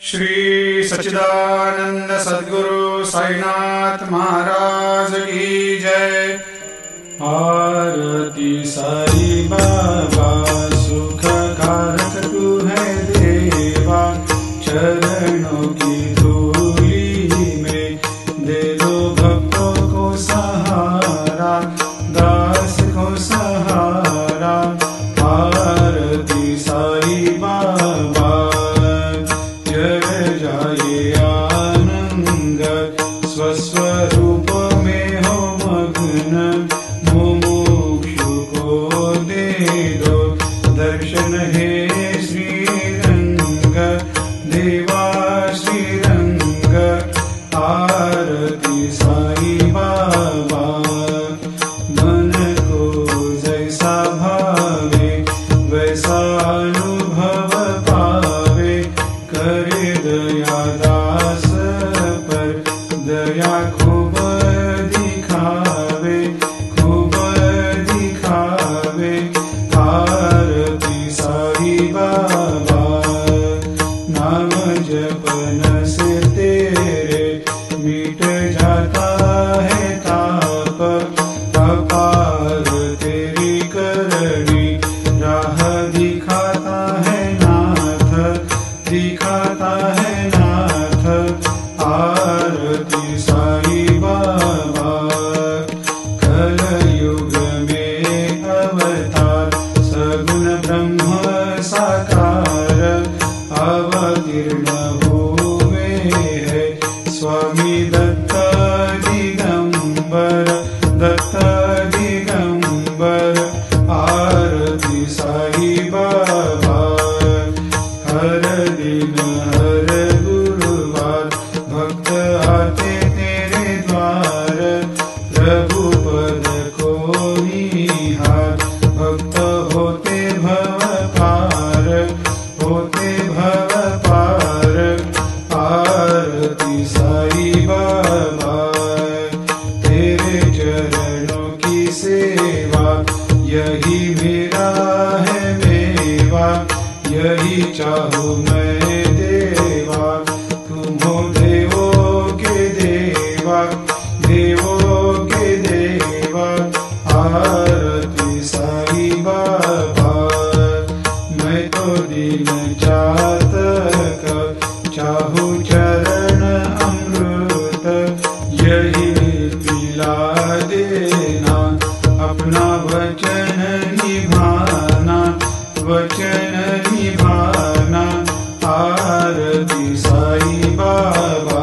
श्री सच्चिदानंद सद्गुरु साईनाथ महाराज की जय। आरती साई बाबा सुख कारक तू है देवा, चरणों की धूली में दे दो भक्तों को सहारा, दास को सहारा। आरती साई बाबा जय जाए आनंद, स्वस्वरूप में हो मग्न, मुमुक्षु को दे दो दर्शन हे श्रीरंग, देवा श्रीरंग। आरती साई बाबा मन को जैसा भावे वैसा अनुभव पावे, करे दया दास पर दया खूब दिखावे, खूब दिखावे। आरती साई बाबा नाम जपन से तेरे मिट जाता है ताप, अपार तेरी करनी राह दिखाता है नाथ, दिखाता है नाथ। आरती साई बाबा कलयुग में अवतार, सगुण ब्रह्म साकार, अवतीर्ण हुए है स्वामी दत्त दिगंबर, दत्त दिगंबर। आरती साई बाबा हर दिन हर गुरुवार भक्त आते तेरे द्वार, प्रभु पद को निहार, भक्त होते भव पार, होते भव पार। आरती साई बाबा तेरे चरणों की सेवा, यही मेरा है मेवा, यही चाहूँ मैं देवा। तुम हो देवों के देवा, देवों के देवा। आरती साई बाबा मैं तो दीन चातक, चाहूँ चरण अमृत, यही पिला देना, अपना वचन निभाना, वचन निभाना। आरती साई बाबा